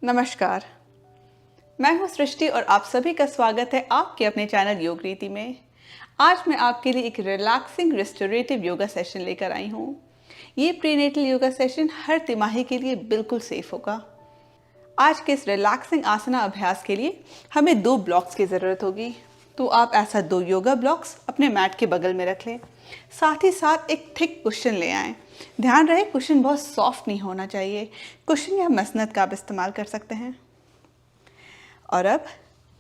नमस्कार, मैं हूं सृष्टि और आप सभी का स्वागत है आपके अपने चैनल योग रीति में। आज मैं आपके लिए एक रिलैक्सिंग रेस्टोरेटिव योगा सेशन लेकर आई हूं। ये प्रीनेटल योगा सेशन हर तिमाही के लिए बिल्कुल सेफ होगा। आज के इस रिलैक्सिंग आसना अभ्यास के लिए हमें 2 ब्लॉक्स की ज़रूरत होगी। तो आप ऐसा 2 योगा ब्लॉक्स अपने मैट के बगल में रख लें। साथ ही साथ एक थिक कुशन ले आएं। ध्यान रहे कुशन बहुत सॉफ्ट नहीं होना चाहिए। कुशन या मसनद का आप इस्तेमाल कर सकते हैं। और अब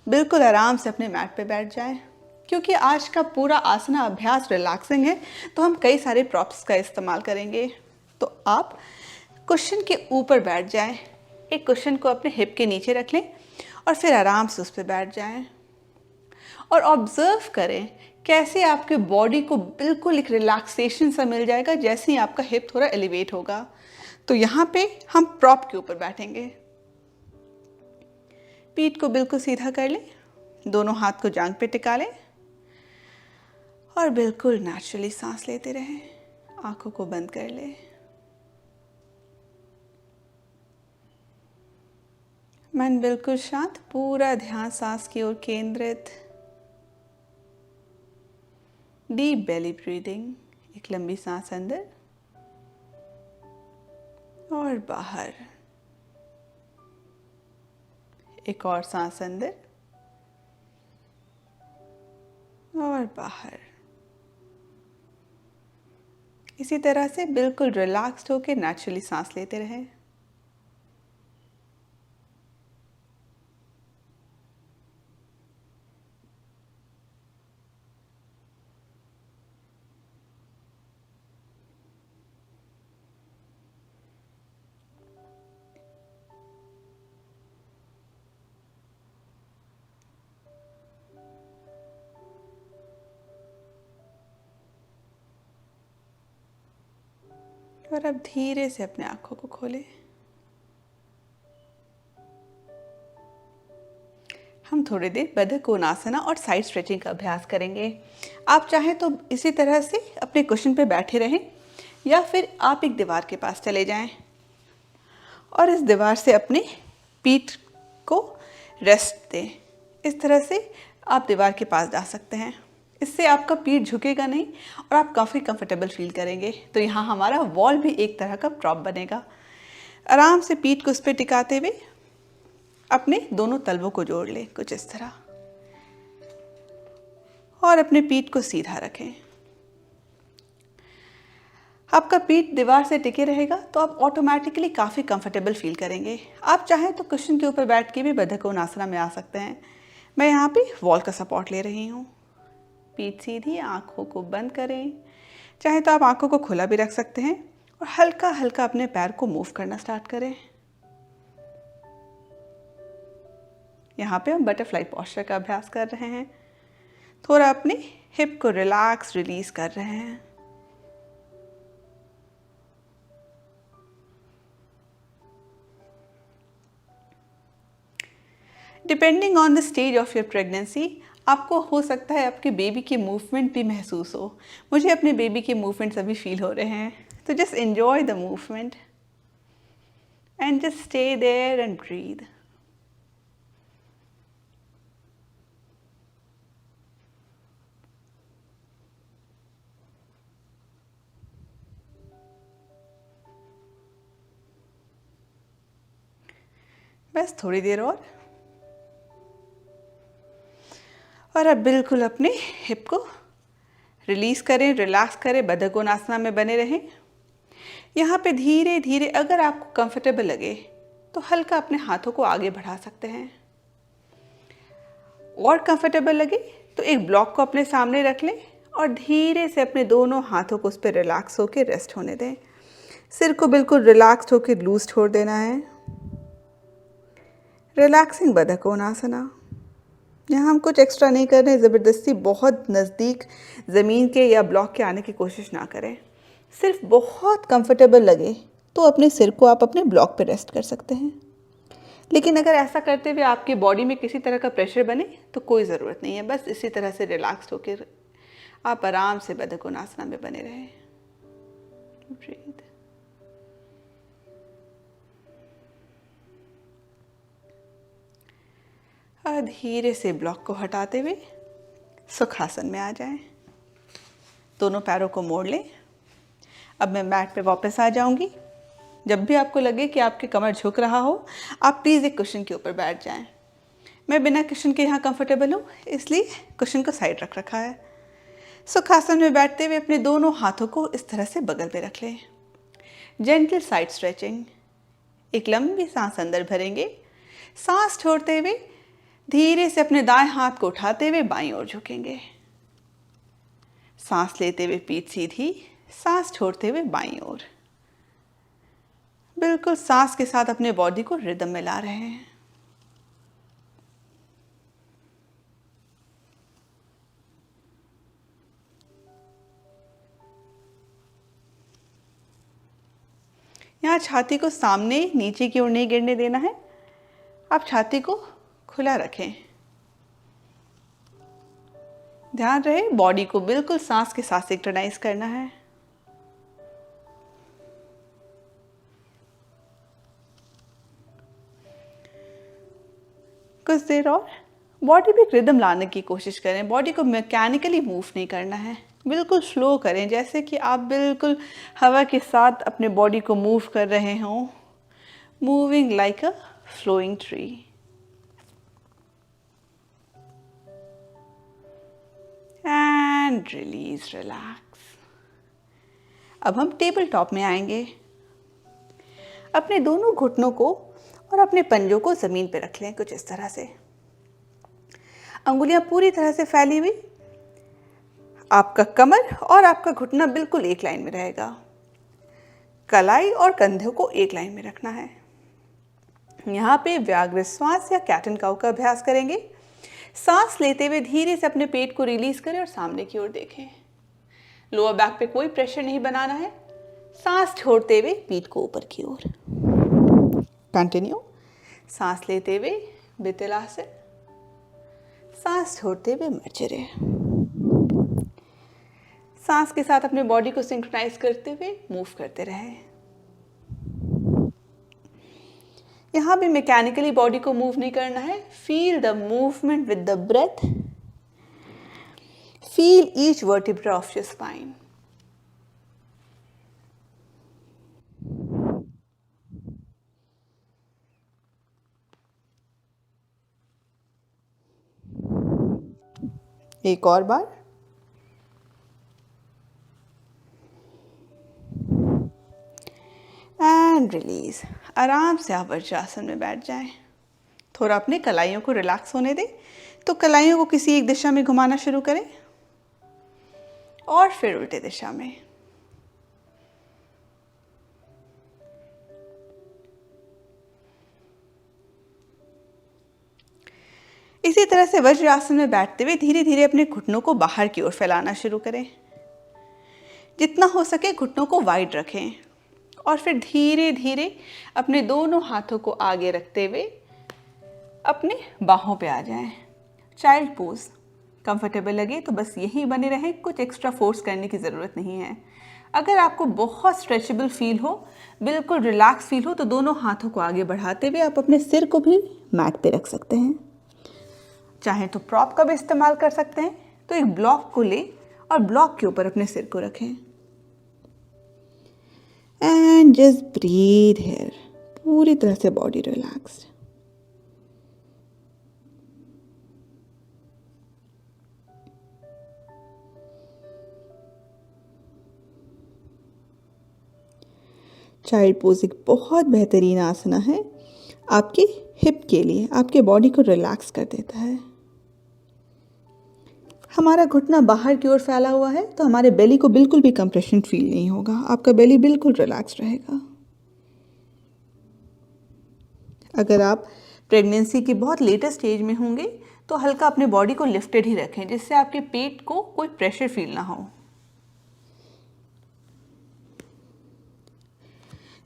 बिल्कुल आराम से अपने मैट पे बैठ जाएं। क्योंकि आज का पूरा आसना अभ्यास रिलैक्सिंग है तो हम कई सारे प्रॉप्स का इस्तेमाल करेंगे। तो आप कुशन के ऊपर बैठ जाएं। एक कुशन को अपने हिप के नीचे रख लें और फिर आराम से उस पर बैठ जाएं और ऑब्जर्व करें कैसे आपके बॉडी को बिल्कुल एक रिलैक्सेशन सा मिल जाएगा जैसे ही आपका हिप थोड़ा एलिवेट होगा। तो यहाँ पे हम प्रॉप के ऊपर बैठेंगे। पीठ को बिल्कुल सीधा कर लें, दोनों हाथ को जांघ पे टिका लें और बिल्कुल नेचुरली सांस लेते रहें। आंखों को बंद कर लें। मन बिल्कुल शांत, पूरा ध्यान सांस की ओर केंद्रित। डीप बेली ब्रीदिंग, एक लंबी सांस अंदर और बाहर। एक और सांस अंदर और बाहर। इसी तरह से बिल्कुल रिलैक्स्ड होकर नेचुरली सांस लेते रहें। और अब धीरे से अपने आंखों को खोलें। हम थोड़ी देर बद्ध कोणासना और साइड स्ट्रेचिंग का अभ्यास करेंगे। आप चाहें तो इसी तरह से अपने कुशन पे बैठे रहें या फिर आप एक दीवार के पास चले जाएं और इस दीवार से अपने पीठ को रेस्ट दें। इस तरह से आप दीवार के पास जा सकते हैं। इससे आपका पीठ झुकेगा नहीं और आप काफ़ी कंफर्टेबल फील करेंगे। तो यहाँ हमारा वॉल भी एक तरह का प्रॉप बनेगा। आराम से पीठ को उस पर टिकाते हुए अपने दोनों तलवों को जोड़ लें कुछ इस तरह और अपने पीठ को सीधा रखें। आपका पीठ दीवार से टिके रहेगा तो आप ऑटोमेटिकली काफ़ी कंफर्टेबल फील करेंगे। आप चाहें तो कुशन के ऊपर बैठ के भी बद्ध कोणासना में आ सकते हैं। मैं यहाँ पे वॉल का सपोर्ट ले रही हूँ। पीठ सीधी, आंखों को बंद करें। चाहे तो आप आंखों को खुला भी रख सकते हैं और हल्का हल्का अपने पैर को मूव करना स्टार्ट करें। यहाँ पे हम बटरफ्लाई पोस्चर का अभ्यास कर रहे हैं। थोड़ा अपने हिप को रिलैक्स रिलीज कर रहे हैं। Depending on the stage of your pregnancy आपको हो सकता है आपके बेबी के मूवमेंट भी महसूस हो। मुझे अपने बेबी के मूवमेंट्स अभी फील हो रहे हैं। तो just enjoy the movement and just stay there and breathe. बस थोड़ी देर और अब बिल्कुल अपने हिप को रिलीज करें, रिलैक्स करें, बद्ध कोणासना में बने रहें। यहाँ पे धीरे धीरे अगर आपको कंफर्टेबल लगे तो हल्का अपने हाथों को आगे बढ़ा सकते हैं और कंफर्टेबल लगे तो एक ब्लॉक को अपने सामने रख लें और धीरे से अपने दोनों हाथों को उस पर रिलैक्स होकर रेस्ट होने दें। सिर को बिल्कुल रिलैक्स होकर लूज छोड़ देना है। रिलैक्सिंग बद्ध कोणासना। यहाँ हम कुछ एक्स्ट्रा नहीं कर रहे हैं। ज़बरदस्ती बहुत नज़दीक ज़मीन के या ब्लॉक के आने की कोशिश ना करें। सिर्फ बहुत कंफर्टेबल लगे तो अपने सिर को आप अपने ब्लॉक पे रेस्ट कर सकते हैं। लेकिन अगर ऐसा करते हुए आपकी बॉडी में किसी तरह का प्रेशर बने तो कोई ज़रूरत नहीं है। बस इसी तरह से रिलैक्स होकर आप आराम से बद्ध कोणासना में बने रहें। ब्रीथ। और धीरे से ब्लॉक को हटाते हुए सुखासन में आ जाएं। दोनों पैरों को मोड़ लें। अब मैं मैट पे वापस आ जाऊंगी। जब भी आपको लगे कि आपकी कमर झुक रहा हो, आप प्लीज़ एक कुशन के ऊपर बैठ जाएं। मैं बिना कुशन के यहाँ कंफर्टेबल हूँ, इसलिए कुशन को साइड रख रखा है। सुखासन में बैठते हुए अपने दोनों हाथों को इस तरह से बगल पे रख लें। Gentle side stretching. एक लंबी सांस अंदर भरेंगे। सांस छोड़ते हुए धीरे से अपने दाएं हाथ को उठाते हुए बाईं ओर झुकेंगे। सांस लेते हुए पीठ सीधी, सांस छोड़ते हुए बाईं ओर। बिल्कुल सांस के साथ अपने बॉडी को रिदम में ला रहे हैं। यहाँ छाती को सामने नीचे की ओर नहीं गिरने देना है। आप छाती को खुला रखें। ध्यान रहे बॉडी को बिल्कुल सांस के साथ सिंक्रोनाइज करना है। कुछ देर और बॉडी पे एक रिदम लाने की कोशिश करें। बॉडी को मैकेनिकली मूव नहीं करना है, बिल्कुल स्लो करें, जैसे कि आप बिल्कुल हवा के साथ अपने बॉडी को मूव कर रहे हों। Moving like a flowing tree. And release, relax. अब हम टेबल टॉप में आएंगे। अपने दोनों घुटनों को और अपने पंजों को जमीन पे रख लें, कुछ इस तरह से। अंगुलियां पूरी तरह से फैली हुई। आपका कमर और आपका घुटना बिल्कुल एक लाइन में रहेगा। कलाई और कंधों को एक लाइन में रखना है। यहाँ पे व्याघ्र श्वास या कैट एंड काउ का अभ्यास करेंगे। सांस लेते हुए धीरे से अपने पेट को रिलीज करें और सामने की ओर देखें। लोअर बैक पे कोई प्रेशर नहीं बनाना है। सांस छोड़ते हुए पीठ को ऊपर की ओर। कंटिन्यू। सांस लेते हुए वितलासन, सांस छोड़ते हुए मर्जरे। सांस के साथ अपने बॉडी को सिंक्रोनाइज करते हुए मूव करते रहें। यहां भी मैकेनिकली बॉडी को मूव नहीं करना है। Feel the movement with the breath. Feel each vertebra of your spine. एक और बार। And release. आराम से आप वज्रासन में बैठ जाएं। थोड़ा अपने कलाइयों को रिलैक्स होने दें। तो कलाइयों को किसी एक दिशा में घुमाना शुरू करें और फिर उल्टे दिशा में। इसी तरह से वज्रासन में बैठते हुए धीरे धीरे अपने घुटनों को बाहर की ओर फैलाना शुरू करें। जितना हो सके घुटनों को वाइड रखें और फिर धीरे धीरे अपने दोनों हाथों को आगे रखते हुए अपने बाहों पे आ जाएं। Child pose. कंफर्टेबल लगे तो बस यही बने रहें, कुछ एक्स्ट्रा फोर्स करने की ज़रूरत नहीं है। अगर आपको बहुत स्ट्रेचेबल फील हो, बिल्कुल रिलैक्स फील हो, तो दोनों हाथों को आगे बढ़ाते हुए आप अपने सिर को भी मैट पे रख सकते हैं। चाहे तो प्रॉप का भी इस्तेमाल कर सकते हैं। तो एक ब्लॉक को लें और ब्लॉक के ऊपर अपने सिर को रखें। And just breathe here. पूरी तरह से बॉडी रिलैक्स्ड। चाइल्ड पोज एक बहुत बेहतरीन आसना है आपके हिप के लिए, आपके बॉडी को रिलैक्स कर देता है। हमारा घुटना बाहर की ओर फैला हुआ है तो हमारे बेली को बिल्कुल भी कंप्रेशन फील नहीं होगा। आपका बेली बिल्कुल रिलैक्स रहेगा। अगर आप प्रेगनेंसी की बहुत लेटेस्ट स्टेज में होंगे तो हल्का अपने बॉडी को लिफ्टेड ही रखें, जिससे आपके पेट को कोई प्रेशर फील ना हो।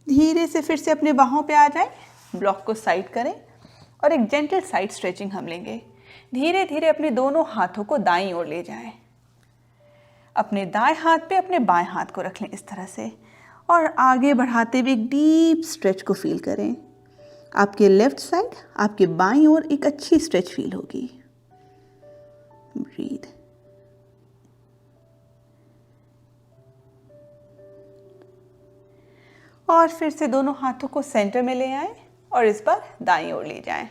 धीरे से फिर से अपने बाहों पे आ जाएं। ब्लॉक को साइड करें और एक जेंटल साइड स्ट्रेचिंग हम लेंगे। धीरे धीरे अपने दोनों हाथों को दाईं ओर ले जाएं। अपने दाएं हाथ पे अपने बाएं हाथ को रख लें इस तरह से और आगे बढ़ाते हुए एक डीप स्ट्रेच को फील करें। आपके लेफ्ट साइड, आपके बाईं ओर एक अच्छी स्ट्रेच फील होगी। ब्रीथ। और फिर से दोनों हाथों को सेंटर में ले आए और इस बार दाईं ओर ले जाएं।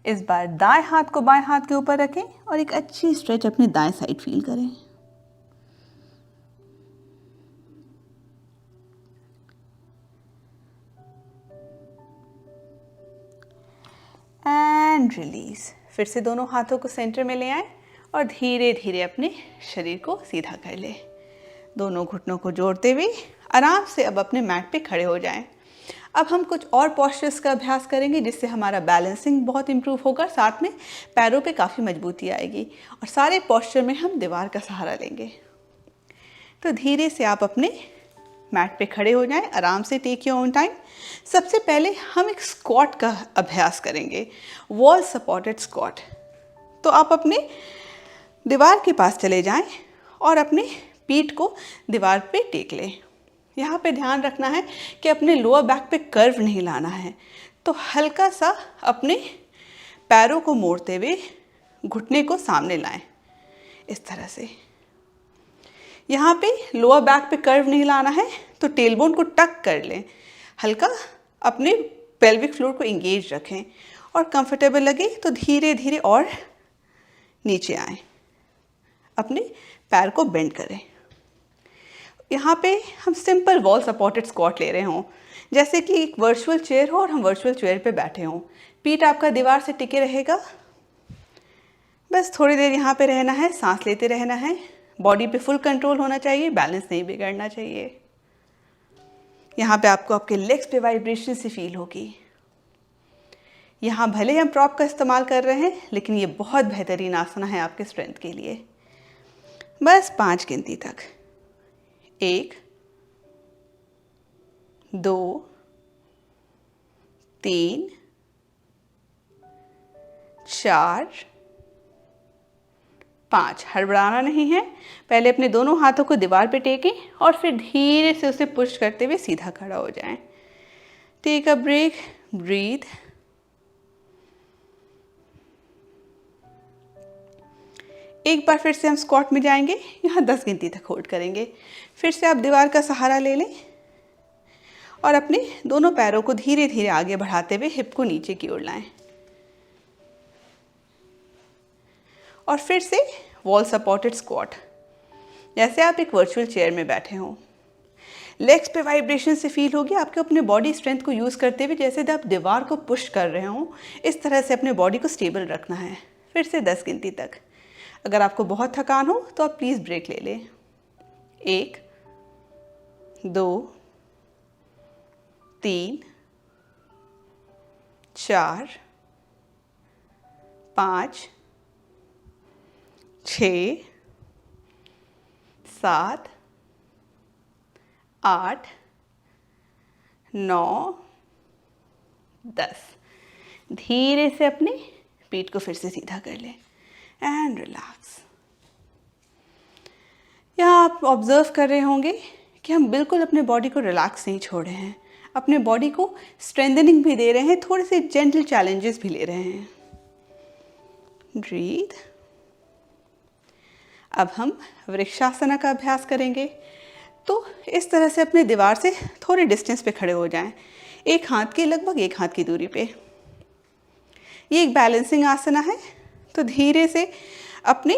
इस बार दाएं हाथ को बाएं हाथ के ऊपर रखें और एक अच्छी स्ट्रेच अपने दाएं साइड फील करें। And release. फिर से दोनों हाथों को सेंटर में ले आए और धीरे धीरे अपने शरीर को सीधा कर ले। दोनों घुटनों को जोड़ते हुए आराम से अब अपने मैट पे खड़े हो जाएं। अब हम कुछ और पोस्चर्स का अभ्यास करेंगे जिससे हमारा बैलेंसिंग बहुत इम्प्रूव होगा, साथ में पैरों पे काफ़ी मजबूती आएगी और सारे पोस्चर में हम दीवार का सहारा लेंगे। तो धीरे से आप अपने मैट पे खड़े हो जाएं, आराम से, टेक योर ओन टाइम। सबसे पहले हम एक स्क्वाट का अभ्यास करेंगे, वॉल सपोर्टेड स्क्वाट। तो आप अपने दीवार के पास चले जाएं और अपने पीठ को दीवार पे टेक लें। यहाँ पे ध्यान रखना है कि अपने लोअर बैक पे कर्व नहीं लाना है, तो हल्का सा अपने पैरों को मोड़ते हुए घुटने को सामने लाएं, इस तरह से। यहाँ पे लोअर बैक पे कर्व नहीं लाना है, तो टेलबोन को टक कर लें, हल्का अपने पेल्विक फ्लोर को इंगेज रखें और कंफर्टेबल लगे तो धीरे धीरे और नीचे आएं, अपने पैर को बेंड करें। यहाँ पे हम सिंपल वॉल सपोर्टेड स्क्वाट ले रहे हों, जैसे कि एक वर्चुअल चेयर हो और हम वर्चुअल चेयर पे बैठे हों। पीठ आपका दीवार से टिके रहेगा। बस थोड़ी देर यहाँ पे रहना है, सांस लेते रहना है। बॉडी पे फुल कंट्रोल होना चाहिए, बैलेंस नहीं बिगड़ना चाहिए। यहाँ पे आपको आपके लेग्स पे वाइब्रेशन से फील होगी। यहाँ भले हम प्रॉप का इस्तेमाल कर रहे हैं, लेकिन ये बहुत बेहतरीन आसना है आपके स्ट्रेंथ के लिए। बस 5 गिनती तक। 1, 2, 3, 4, 5। हड़बड़ाना नहीं है। पहले अपने दोनों हाथों को दीवार पे टेकें और फिर धीरे से उसे पुश करते हुए सीधा खड़ा हो जाएं। Take a break, breathe. एक बार फिर से हम स्क्वाट में जाएंगे। यहाँ 10 गिनती तक होल्ड करेंगे। फिर से आप दीवार का सहारा ले लें और अपने दोनों पैरों को धीरे धीरे आगे बढ़ाते हुए हिप को नीचे की ओर लाएं और फिर से वॉल सपोर्टेड स्क्वाट, जैसे आप एक वर्चुअल चेयर में बैठे हों। लेग्स पे वाइब्रेशन से फील होगी आपके अपने बॉडी स्ट्रेंथ को यूज़ करते हुए, जैसे आप दीवार को पुश कर रहे हों, इस तरह से अपने बॉडी को स्टेबल रखना है। फिर से 10 गिनती तक। अगर आपको बहुत थकान हो तो आप प्लीज़ ब्रेक ले लें। 1, 2, 3, 4, 5, 6, 7, 8, 9, 10। धीरे से अपने पीठ को फिर से सीधा कर लें एंड रिलैक्स। यहाँ आप ऑब्जर्व कर रहे होंगे कि हम बिल्कुल अपने बॉडी को रिलैक्स नहीं छोड़ रहे हैं, अपने बॉडी को स्ट्रेंथनिंग भी दे रहे हैं, थोड़े से जेंटल चैलेंजेस भी ले रहे हैं। ब्रीथ। अब हम वृक्षासना का अभ्यास करेंगे। तो इस तरह से अपने दीवार से थोड़े डिस्टेंस पे खड़े हो जाएं, एक हाथ की लगभग एक हाथ की दूरी पे। ये एक बैलेंसिंग आसना है। तो धीरे से अपने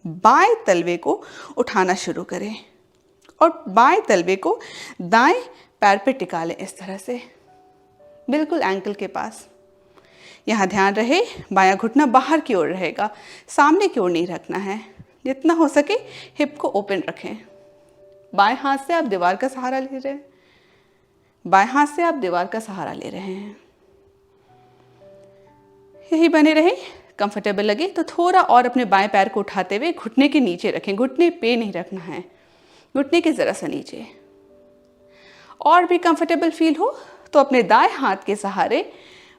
बाएं तलवे को उठाना शुरू करें और बाएं तलवे को दाएं पैर पे टिका लें, इस तरह से बिल्कुल एंकल के पास। यहाँ ध्यान रहे बायां घुटना बाहर की ओर रहेगा, सामने की ओर नहीं रखना है। जितना हो सके हिप को ओपन रखें। बाएं हाथ से आप दीवार का सहारा ले रहे हैं, बाएं हाथ से आप दीवार का सहारा ले रहे हैं। यही बने रहे। कंफर्टेबल लगे तो थोड़ा और अपने बाएं पैर को उठाते हुए घुटने के नीचे रखें, घुटने पे नहीं रखना है, घुटने के ज़रा सा नीचे। और भी कंफर्टेबल फील हो तो अपने दाएं हाथ के सहारे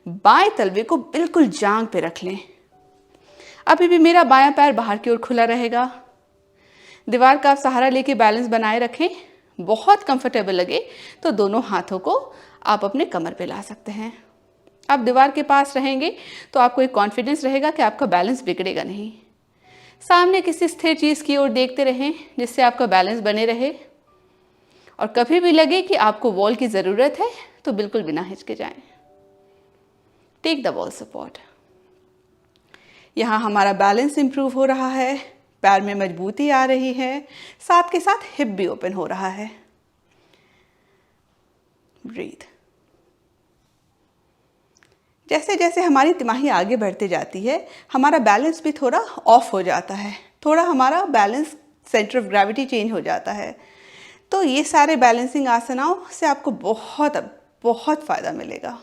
बाएं तलवे को बिल्कुल जांघ पे रख लें। अभी भी मेरा बायां पैर बाहर की ओर खुला रहेगा। दीवार का आप सहारा लेके बैलेंस बनाए रखें। बहुत कंफर्टेबल लगे तो दोनों हाथों को आप अपने कमर पे ला सकते हैं। आप दीवार के पास रहेंगे तो आपको एक कॉन्फिडेंस रहेगा कि आपका बैलेंस बिगड़ेगा नहीं। सामने किसी स्थिर चीज़ की ओर देखते रहें जिससे आपका बैलेंस बने रहे। और कभी भी लगे कि आपको वॉल की ज़रूरत है तो बिल्कुल बिना हिचके जाएं। Take the wall support. यहाँ हमारा बैलेंस इंप्रूव हो रहा है, पैर में मजबूती आ रही है, साथ के साथ हिप भी ओपन हो रहा है। ब्रीथ। जैसे जैसे हमारी तिमाही आगे बढ़ती जाती है हमारा बैलेंस भी थोड़ा ऑफ हो जाता है, थोड़ा हमारा balance centre of gravity change हो जाता है। तो ये सारे बैलेंसिंग आसनाओं से आपको बहुत बहुत फ़ायदा मिलेगा।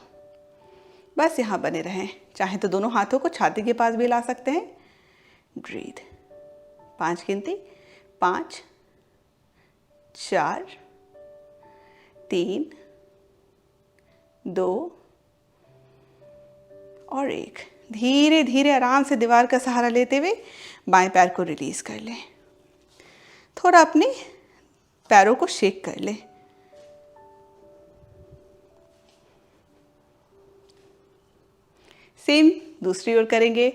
बस यहाँ बने रहें, चाहे तो दोनों हाथों को छाती के पास भी ला सकते हैं। ब्रीथ। 5 गिनती, 5, 4, 3, 2 और 1। धीरे धीरे आराम से दीवार का सहारा लेते हुए बाएं पैर को रिलीज कर लें। थोड़ा अपने पैरों को शेक कर लें। सेम दूसरी ओर करेंगे।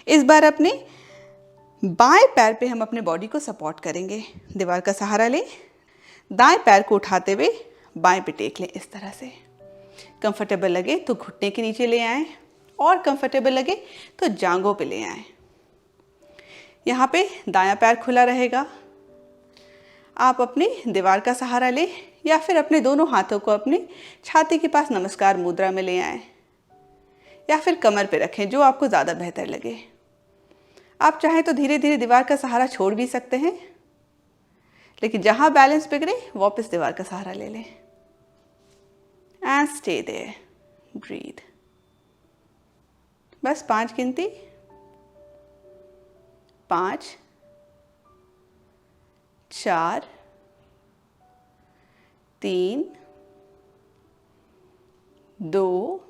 इस बार अपने बाएं पैर पे हम अपने बॉडी को सपोर्ट करेंगे। दीवार का सहारा लें, दाएं पैर को उठाते हुए बाएं पे टेक लें। इस तरह से कंफर्टेबल लगे तो घुटने के नीचे ले आएं और कंफर्टेबल लगे तो जांघों पे ले आएं। यहाँ पे दायां पैर खुला रहेगा। आप अपनी दीवार का सहारा लें या फिर अपने दोनों हाथों को अपने छाती के पास नमस्कार मुद्रा में ले आएं या फिर कमर पे रखें, जो आपको ज़्यादा बेहतर लगे। आप चाहें तो धीरे धीरे दीवार का सहारा छोड़ भी सकते हैं, लेकिन जहाँ बैलेंस बिगड़े वापस दीवार का सहारा ले लें। And stay there. ब्रीथ। बस 5 गिनती, 5, 4, 3, 2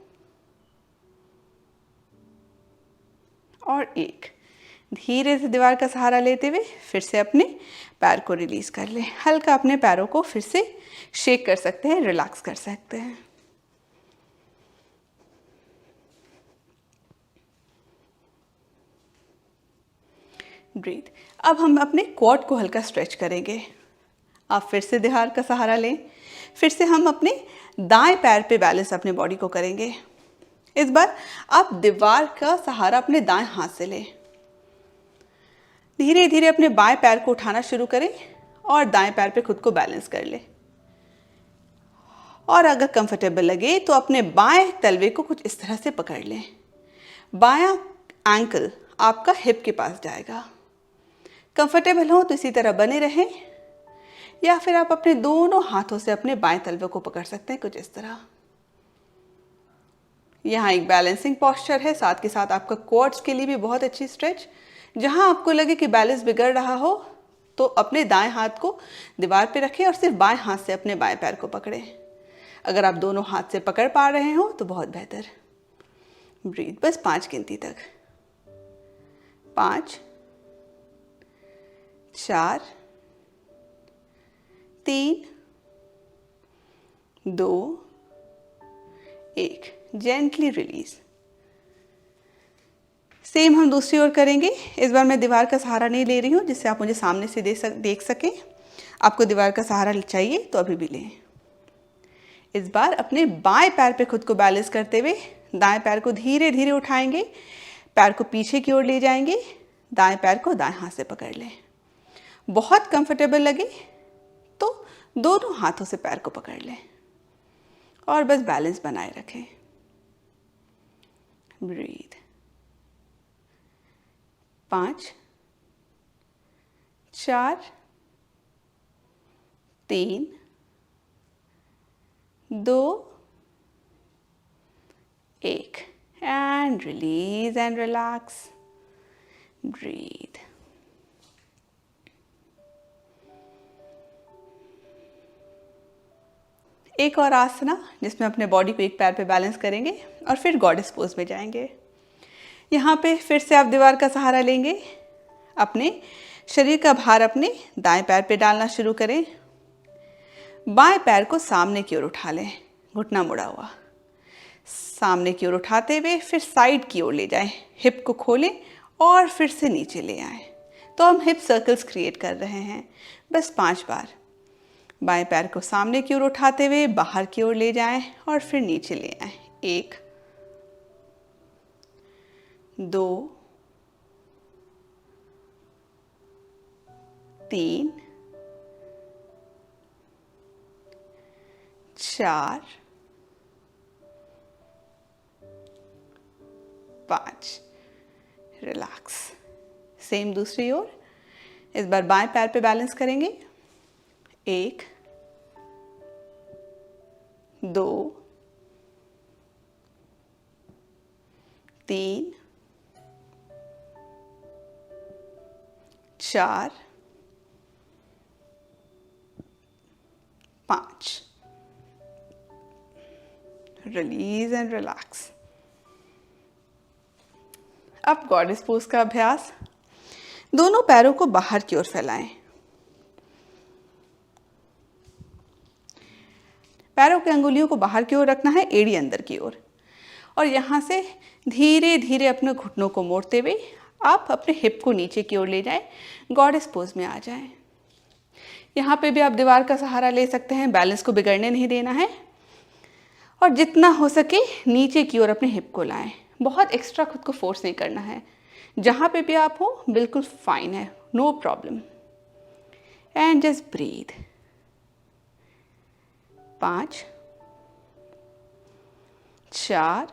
और 1। धीरे से दीवार का सहारा लेते हुए फिर से अपने पैर को रिलीज कर लें। हल्का अपने पैरों को फिर से शेक कर सकते हैं, रिलैक्स कर सकते हैं। ब्रीथ। अब हम अपने क्वाड को हल्का स्ट्रेच करेंगे। आप फिर से दीवार का सहारा लें। फिर से हम अपने दाएं पैर पे बैलेंस अपने बॉडी को करेंगे। इस बार आप दीवार का सहारा अपने दाएं हाथ से लें। धीरे धीरे अपने बाएं पैर को उठाना शुरू करें और दाएं पैर पे खुद को बैलेंस कर लें। और अगर कंफर्टेबल लगे तो अपने बाएं तलवे को कुछ इस तरह से पकड़ लें। बायां एंकल आपका हिप के पास जाएगा। कंफर्टेबल हो तो इसी तरह बने रहें, या फिर आप अपने दोनों हाथों से अपने बाएं तलवे को पकड़ सकते हैं, कुछ इस तरह। यहाँ एक बैलेंसिंग पोस्चर है, साथ के साथ आपका क्वाड्स के लिए भी बहुत अच्छी स्ट्रेच। जहाँ आपको लगे कि बैलेंस बिगड़ रहा हो तो अपने दाएं हाथ को दीवार पे रखें और सिर्फ बाएं हाथ से अपने बाएं पैर को पकड़ें। अगर आप दोनों हाथ से पकड़ पा रहे हो तो बहुत बेहतर। ब्रीथ। बस 5 गिनती तक। 5, 4, 3, 2, 1। Gently release. सेम हम दूसरी ओर करेंगे। इस बार मैं दीवार का सहारा नहीं ले रही हूँ जिससे आप मुझे सामने से देख सकें। आपको दीवार का सहारा चाहिए तो अभी भी लें। इस बार अपने बाएं पैर पे खुद को बैलेंस करते हुए दाएं पैर को धीरे धीरे उठाएंगे, पैर को पीछे की ओर ले जाएंगे, दाएं पैर को दाएं हाथ से पकड़ लें। बहुत कंफर्टेबल लगे तो दोनों हाथों से पैर को पकड़ लें और बस बैलेंस बनाए रखें। Breathe. 5, 4, 3, 2, 1 and release and relax. Breathe. एक और आसना जिसमें अपने बॉडी को एक पैर पे बैलेंस करेंगे और फिर गॉडेस पोज में जाएंगे। यहाँ पे फिर से आप दीवार का सहारा लेंगे। अपने शरीर का भार अपने दाएं पैर पे डालना शुरू करें। बाएं पैर को सामने की ओर उठा लें, घुटना मुड़ा हुआ। सामने की ओर उठाते हुए फिर साइड की ओर ले जाएं, हिप को खोलें और फिर से नीचे ले आएं। तो हम हिप सर्कल्स क्रिएट कर रहे हैं, बस 5 बार। बाएं पैर को सामने की ओर उठाते हुए बाहर की ओर ले जाएं और फिर नीचे ले आएं। 1 2 3 4 5। रिलैक्स। सेम दूसरी ओर। इस बार बाएं पैर पे बैलेंस करेंगे। 1 2 3 4 5। Release and relax. अब गॉडेस पोज का अभ्यास। दोनों पैरों को बाहर की ओर फैलाएं। पैरों की अंगुलियों को बाहर की ओर रखना है, एड़ी अंदर की ओर। और यहाँ से धीरे धीरे अपने घुटनों को मोड़ते हुए आप अपने हिप को नीचे की ओर ले जाएं, गॉडेस पोज में आ जाएं। यहाँ पे भी आप दीवार का सहारा ले सकते हैं, बैलेंस को बिगड़ने नहीं देना है। और जितना हो सके नीचे की ओर अपने हिप को लाएं। बहुत एक्स्ट्रा खुद को फोर्स नहीं करना है। जहाँ पे भी आप हो बिल्कुल फाइन है, no problem. And just breathe. 5 4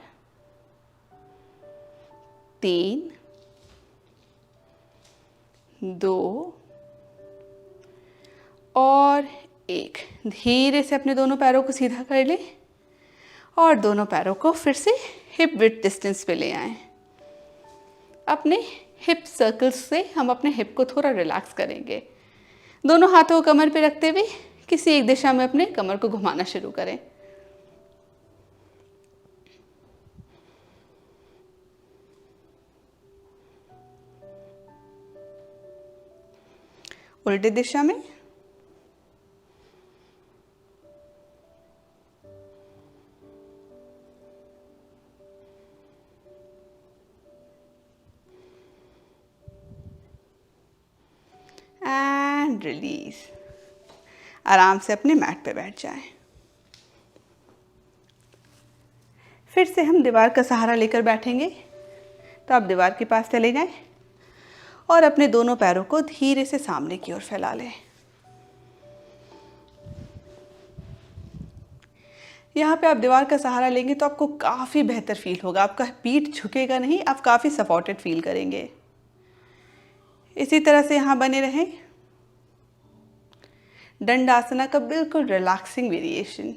3 2 और 1। धीरे से अपने दोनों पैरों को सीधा कर लें और दोनों पैरों को फिर से हिप विड्थ डिस्टेंस पे ले आएं। अपने हिप सर्कल्स से हम अपने हिप को थोड़ा रिलैक्स करेंगे। दोनों हाथों को कमर पे रखते हुए किसी एक दिशा में अपने कमर को घुमाना शुरू करें। उल्टी दिशा में। And release. आराम से अपने मैट पे बैठ जाएं। फिर से हम दीवार का सहारा लेकर बैठेंगे। तो आप दीवार के पास चले जाएं और अपने दोनों पैरों को धीरे से सामने की ओर फैला लें। यहाँ पे आप दीवार का सहारा लेंगे तो आपको काफ़ी बेहतर फील होगा। आपका पीठ झुकेगा नहीं, आप काफ़ी सपोर्टेड फील करेंगे। इसी तरह से यहाँ बने रहें। दंडासना का बिल्कुल रिलैक्सिंग वेरिएशन।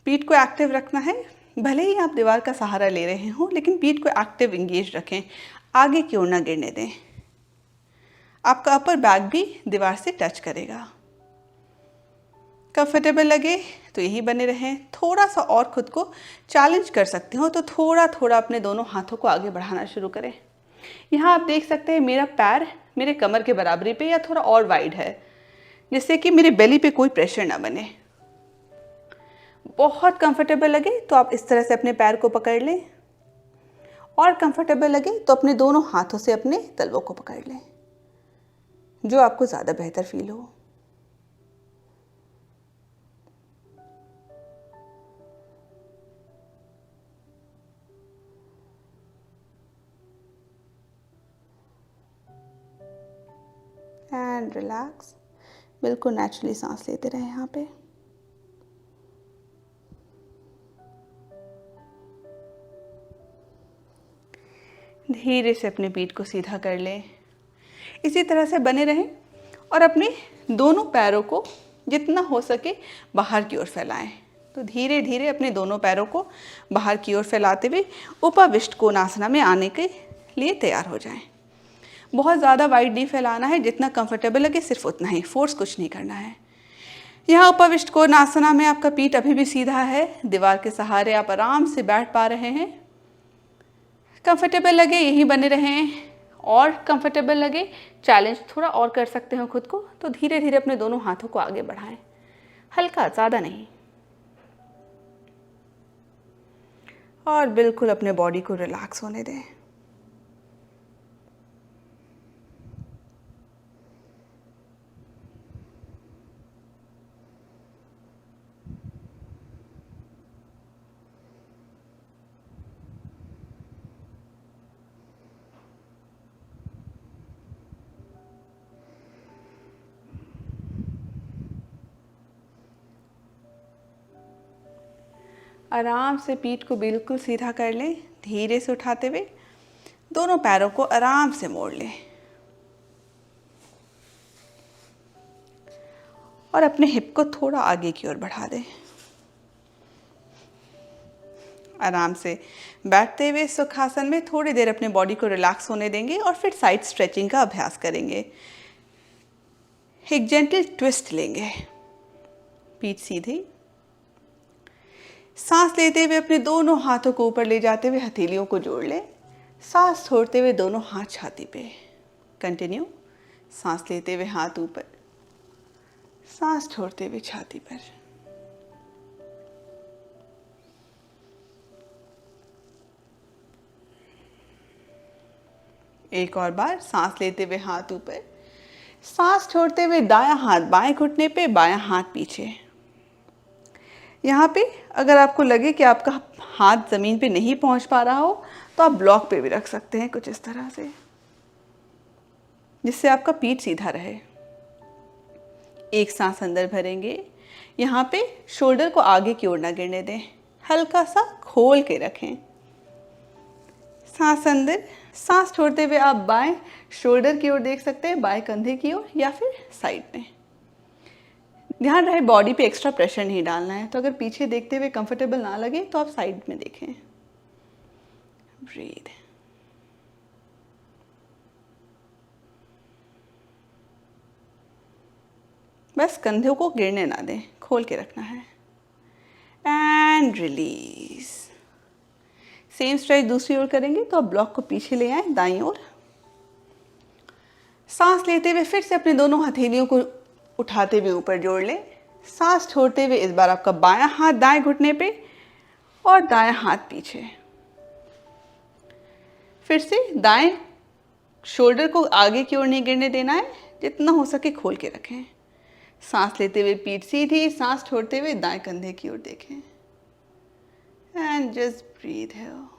पीठ को एक्टिव रखना है। भले ही आप दीवार का सहारा ले रहे हो, लेकिन पीठ को एक्टिव एंगेज रखें, आगे की ओर ना गिरने दें। आपका अपर बैक भी दीवार से टच करेगा। कंफर्टेबल लगे तो यही बने रहें। थोड़ा सा और खुद को चैलेंज कर सकते हो तो थोड़ा थोड़ा अपने दोनों हाथों को आगे बढ़ाना शुरू करें। यहाँ आप देख सकते हैं मेरा पैर मेरे कमर के बराबरी पे या थोड़ा और वाइड है, जिससे कि मेरे बेली पे कोई प्रेशर ना बने। बहुत कंफर्टेबल लगे तो आप इस तरह से अपने पैर को पकड़ लें, और कंफर्टेबल लगे तो अपने दोनों हाथों से अपने तलवों को पकड़ लें, जो आपको ज़्यादा बेहतर फील हो। And relax. बिल्कुल नेचुरली सांस लेते रहे यहाँ पे। धीरे से अपने पीठ को सीधा कर लें। इसी तरह से बने रहें और अपने दोनों पैरों को जितना हो सके बाहर की ओर फैलाएं। तो धीरे धीरे अपने दोनों पैरों को बाहर की ओर फैलाते हुए उपविष्ट कोणासना में आने के लिए तैयार हो जाएं। बहुत ज़्यादा वाइड नहीं फैलाना है, जितना कंफर्टेबल लगे सिर्फ उतना ही, फोर्स कुछ नहीं करना है। यहाँ उपविष्ट कोणासना में आपका पीठ अभी भी सीधा है, दीवार के सहारे आप आराम से बैठ पा रहे हैं। कंफर्टेबल लगे यहीं बने रहें, और कंफर्टेबल लगे चैलेंज थोड़ा और कर सकते हो खुद को, तो धीरे धीरे अपने दोनों हाथों को आगे बढ़ाएं, हल्का, ज़्यादा नहीं। और बिल्कुल अपने बॉडी को रिलैक्स होने दें। आराम से पीठ को बिल्कुल सीधा कर लें, धीरे से उठाते हुए दोनों पैरों को आराम से मोड़ लें और अपने हिप को थोड़ा आगे की ओर बढ़ा दें। आराम से बैठते हुए सुखासन में थोड़ी देर अपने बॉडी को रिलैक्स होने देंगे और फिर साइड स्ट्रेचिंग का अभ्यास करेंगे। एक जेंटल ट्विस्ट लेंगे, पीठ सीधी, सांस लेते हुए अपने दोनों हाथों को ऊपर ले जाते हुए हथेलियों को जोड़ लें। सांस छोड़ते हुए दोनों हाथ छाती पे। कंटिन्यू। सांस लेते हुए हाथ ऊपर, सांस छोड़ते हुए छाती पर। एक और बार। सांस लेते हुए हाथ ऊपर, सांस छोड़ते हुए दायां हाथ बाएं घुटने पे, बायां हाथ पीछे। यहाँ पे अगर आपको लगे कि आपका हाथ ज़मीन पे नहीं पहुँच पा रहा हो तो आप ब्लॉक पे भी रख सकते हैं, कुछ इस तरह से, जिससे आपका पीठ सीधा रहे। एक सांस अंदर भरेंगे। यहाँ पे शोल्डर को आगे की ओर ना गिरने दें, हल्का सा खोल के रखें। सांस अंदर। सांस छोड़ते हुए आप बाएं शोल्डर की ओर देख सकते हैं, बाएं कंधे की ओर या फिर साइड में। ध्यान रहे बॉडी पे एक्स्ट्रा प्रेशर नहीं डालना है, तो अगर पीछे देखते हुए कंफर्टेबल ना लगे तो आप साइड में देखें। ब्रीथ। बस कंधों को गिरने ना दें, खोल के रखना है। And release. सेम स्ट्रेच दूसरी ओर करेंगे, तो आप ब्लॉक को पीछे ले आए दाईं ओर। सांस लेते हुए फिर से अपने दोनों हथेलियों को उठाते हुए ऊपर जोड़ लें। सांस छोड़ते हुए इस बार आपका बायां हाथ दाएं घुटने पे और दायां हाथ पीछे। फिर से दाएं शोल्डर को आगे की ओर नहीं गिरने देना है, जितना हो सके खोल के रखें। सांस लेते हुए पीठ सीधी, सांस छोड़ते हुए दाएं कंधे की ओर देखें। And just breathe here.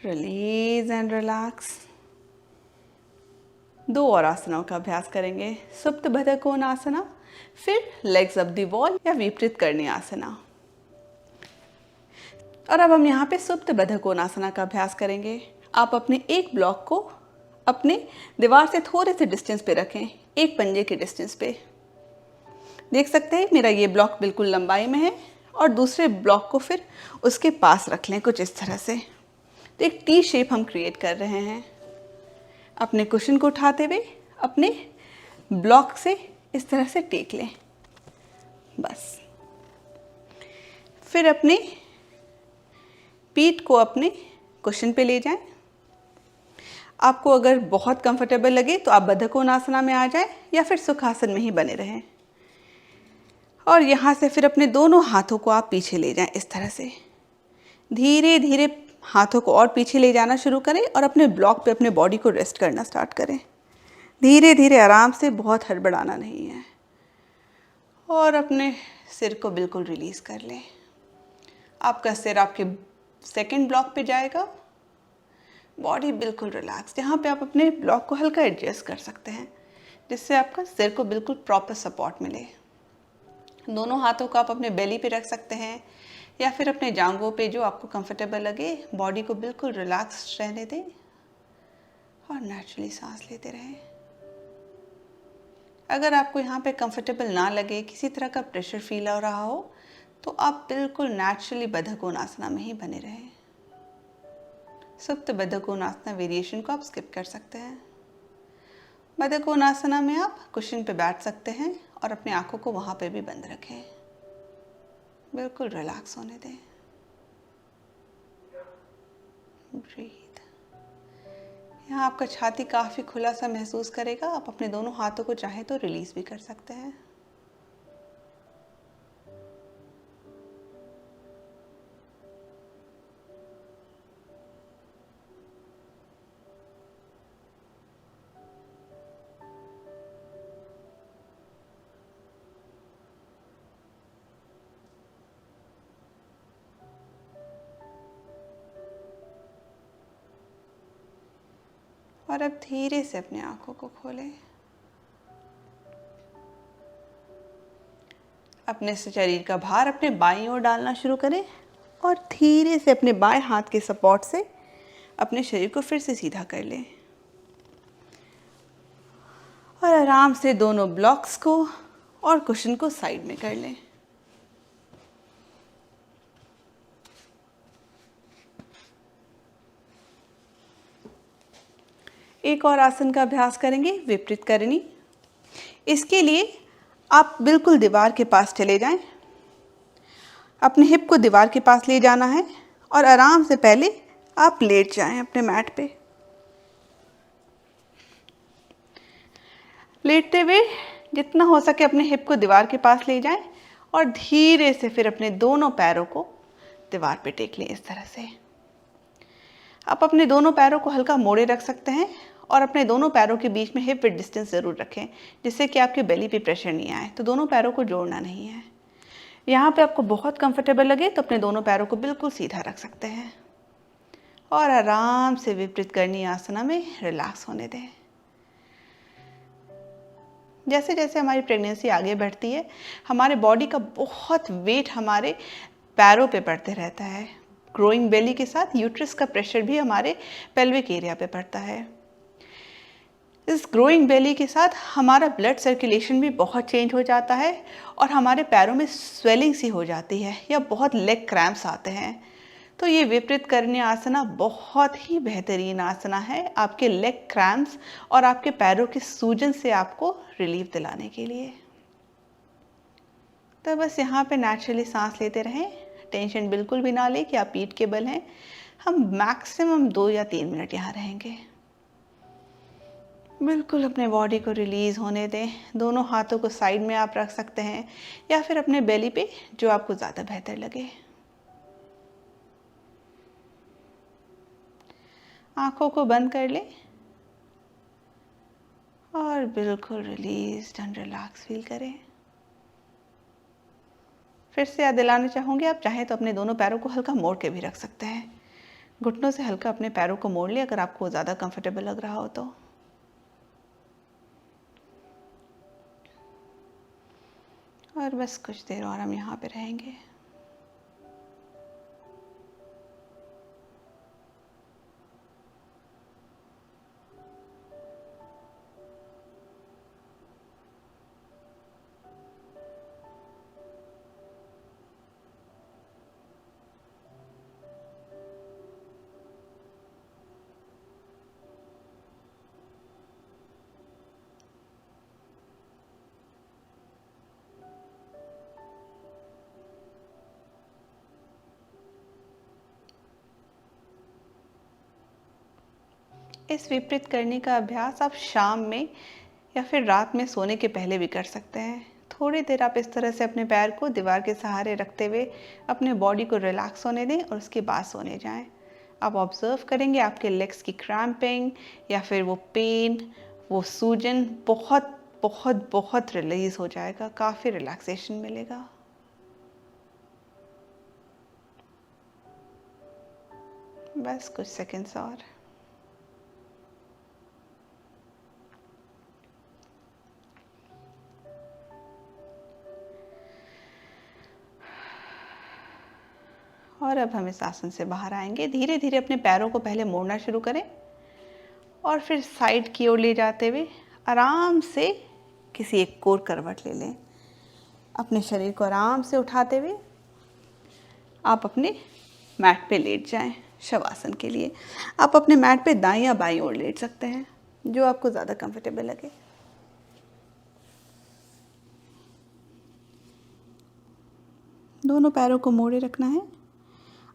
Release and relax. दो और आसनों का अभ्यास करेंगे। सुप्त बधक कोणासना, फिर लेग्स अप द वॉल या विपरीत करणी आसना। और अब हम यहाँ पे सुप्त बधक कोणासना का अभ्यास करेंगे। आप अपने एक ब्लॉक को अपने दीवार से थोड़े से डिस्टेंस पे रखें, एक पंजे के डिस्टेंस पे। देख सकते हैं मेरा ये ब्लॉक बिल्कुल लंबाई में है और दूसरे ब्लॉक को फिर उसके पास रख लें, कुछ इस तरह से। तो एक टी शेप हम क्रिएट कर रहे हैं। अपने कुशन को उठाते हुए अपने ब्लॉक से इस तरह से टेक लें, बस। फिर अपने पीठ को अपने कुशन पे ले जाएं। आपको अगर बहुत कंफर्टेबल लगे तो आप बधक कोणासना में आ जाएं या फिर सुखासन में ही बने रहें। और यहाँ से फिर अपने दोनों हाथों को आप पीछे ले जाएं, इस तरह से। धीरे धीरे हाथों को और पीछे ले जाना शुरू करें और अपने ब्लॉक पे अपने बॉडी को रेस्ट करना स्टार्ट करें। धीरे धीरे आराम से, बहुत हड़बड़ाना नहीं है। और अपने सिर को बिल्कुल रिलीज़ कर लें। आपका सिर आपके सेकंड ब्लॉक पे जाएगा। बॉडी बिल्कुल रिलैक्स। यहाँ पे आप अपने ब्लॉक को हल्का एडजस्ट कर सकते हैं, जिससे आपका सिर को बिल्कुल प्रॉपर सपोर्ट मिले। दोनों हाथों को आप अपने बेली पे रख सकते हैं या फिर अपने जांघों पे, जो आपको कंफर्टेबल लगे। बॉडी को बिल्कुल रिलैक्स रहने दें और नेचुरली सांस लेते रहें। अगर आपको यहाँ पे कंफर्टेबल ना लगे, किसी तरह का प्रेशर फील हो रहा हो, तो आप बिल्कुल नेचुरली बधक कोणासना में ही बने रहें। सुप्त बधक कोणासना वेरिएशन को आप स्किप कर सकते हैं। बधक कोणासना में आप कुशन पे बैठ सकते हैं और अपनी आंखों को वहाँ पे भी बंद रखें, बिल्कुल रिलैक्स होने दें। ब्रीथ। यहाँ आपका छाती काफ़ी खुला सा महसूस करेगा। आप अपने दोनों हाथों को चाहें तो रिलीज भी कर सकते हैं। और अब धीरे से अपनी आंखों को खोलें। अपने शरीर का भार अपने बाईं ओर डालना शुरू करें और धीरे से अपने बाएं हाथ के सपोर्ट से अपने शरीर को फिर से सीधा कर लें और आराम से दोनों ब्लॉक्स को और कुशन को साइड में कर लें। एक और आसन का अभ्यास करेंगे, विपरीत करनी। इसके लिए आप बिल्कुल दीवार के पास चले जाएं। अपने हिप को दीवार के पास ले जाना है और आराम से पहले आप लेट जाएं अपने मैट पे। लेटते हुए जितना हो सके अपने हिप को दीवार के पास ले जाएं और धीरे से फिर अपने दोनों पैरों को दीवार पे टेक लें। इस तरह से आप अपने दोनों पैरों को हल्का मोड़े रख सकते हैं और अपने दोनों पैरों के बीच में हिप विड्थ डिस्टेंस ज़रूर रखें, जिससे कि आपके बेली पे प्रेशर नहीं आए। तो दोनों पैरों को जोड़ना नहीं है। यहाँ पे आपको बहुत कंफर्टेबल लगे तो अपने दोनों पैरों को बिल्कुल सीधा रख सकते हैं और आराम से विपरीत करनी आसना में रिलैक्स होने दें। जैसे जैसे हमारी प्रेगनेंसी आगे बढ़ती है, हमारे बॉडी का बहुत वेट हमारे पैरों पे पड़ते रहता है। ग्रोइंग बेली के साथ यूट्रस का प्रेशर भी हमारे पेल्विक एरिया पे पड़ता है। इस ग्रोइंग बेली के साथ हमारा ब्लड सर्कुलेशन भी बहुत चेंज हो जाता है और हमारे पैरों में स्वेलिंग सी हो जाती है या बहुत लेग क्रैम्प्स आते हैं। तो ये विपरीत करनी आसना बहुत ही बेहतरीन आसना है आपके लेग क्रैम्प्स और आपके पैरों के सूजन से आपको रिलीफ दिलाने के लिए। तो बस यहाँ पे नेचुरली सांस लेते रहें। टेंशन बिल्कुल भी ना लें कि आप पीठ के बल हैं। हम मैक्सिमम 2 या 3 मिनट यहाँ रहेंगे। बिल्कुल अपने बॉडी को रिलीज होने दें। दोनों हाथों को साइड में आप रख सकते हैं या फिर अपने बेली पे, जो आपको ज़्यादा बेहतर लगे। आंखों को बंद कर लें और बिल्कुल रिलीज्ड एंड रिलैक्स फील करें। फिर से याद दिलाना चाहूँगी, आप चाहें तो अपने दोनों पैरों को हल्का मोड़ के भी रख सकते हैं। घुटनों से हल्का अपने पैरों को मोड़ लें अगर आपको ज़्यादा कंफर्टेबल लग रहा हो तो। और बस कुछ देर और हम यहाँ पे रहेंगे। इस विपरीत करने का अभ्यास आप शाम में या फिर रात में सोने के पहले भी कर सकते हैं। थोड़ी देर आप इस तरह से अपने पैर को दीवार के सहारे रखते हुए अपने बॉडी को रिलैक्स होने दें और उसके बाद सोने जाएं। आप ऑब्जर्व करेंगे आपके लेग्स की क्रैम्पिंग या फिर वो पेन, वो सूजन बहुत बहुत बहुत रिलीज हो जाएगा। काफ़ी रिलैक्सेशन मिलेगा। बस कुछ सेकंड्स और अब हम इस आसन से बाहर आएंगे। धीरे धीरे अपने पैरों को पहले मोड़ना शुरू करें और फिर साइड की ओर ले जाते हुए आराम से किसी एक कोर करवट ले लें। अपने शरीर को आराम से उठाते हुए आप अपने मैट पे लेट जाएं। शवासन के लिए आप अपने मैट पे दाईं या बाईं ओर लेट सकते हैं, जो आपको ज़्यादा कंफर्टेबल लगे। दोनों पैरों को मोड़े रखना है।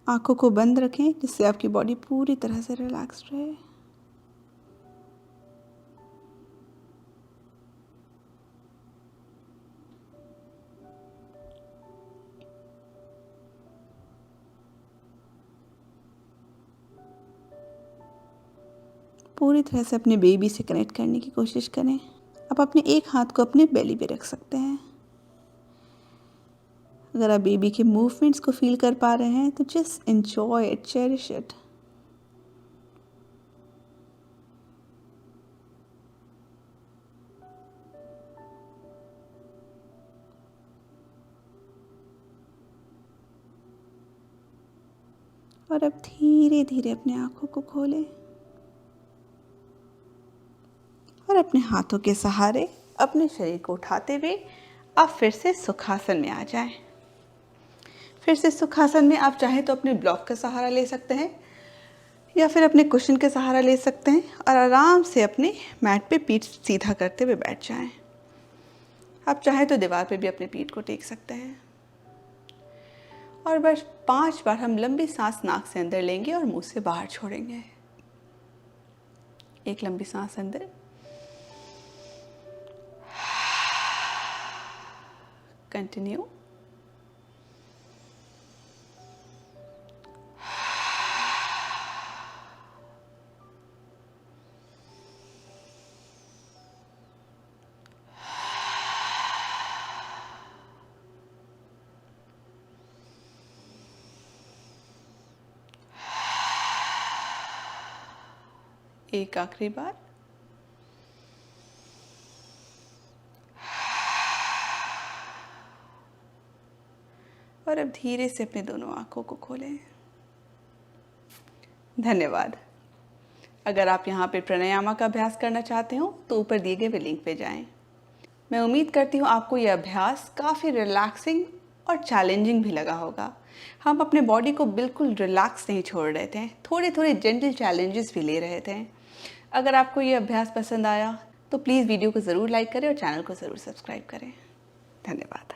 आंखों को बंद रखें जिससे आपकी बॉडी पूरी तरह से रिलैक्स रहे। पूरी तरह से अपने बेबी से कनेक्ट करने की कोशिश करें। आप अपने एक हाथ को अपने बेली पे रख सकते हैं। अगर आप बेबी के मूवमेंट्स को फील कर पा रहे हैं तो just enjoy it, cherish it. और अब धीरे धीरे अपने आंखों को खोलें और अपने हाथों के सहारे अपने शरीर को उठाते हुए आप फिर से सुखासन में आ जाएं। फिर से सुखासन में आप चाहें तो अपने ब्लॉक का सहारा ले सकते हैं या फिर अपने कुशन के सहारा ले सकते हैं और आराम से अपने मैट पे पीठ सीधा करते हुए बैठ जाएं। आप चाहें तो दीवार पे भी अपने पीठ को टेक सकते हैं। और बस 5 बार हम लंबी सांस नाक से अंदर लेंगे और मुंह से बाहर छोड़ेंगे। एक लंबी सांस अंदर, कंटिन्यू, एक आखिरी बार, और अब धीरे से अपने दोनों आंखों को खोलें। धन्यवाद। अगर आप यहाँ पे प्राणायाम का अभ्यास करना चाहते हो तो ऊपर दिए गए लिंक पे जाएं। मैं उम्मीद करती हूँ आपको यह अभ्यास काफ़ी रिलैक्सिंग और चैलेंजिंग भी लगा होगा। हम अपने बॉडी को बिल्कुल रिलैक्स नहीं छोड़ रहे थे, थोड़े थोड़े जेंटल चैलेंजेस भी ले रहे थे। अगर आपको ये अभ्यास पसंद आया तो प्लीज़ वीडियो को ज़रूर लाइक करें और चैनल को ज़रूर सब्सक्राइब करें। धन्यवाद।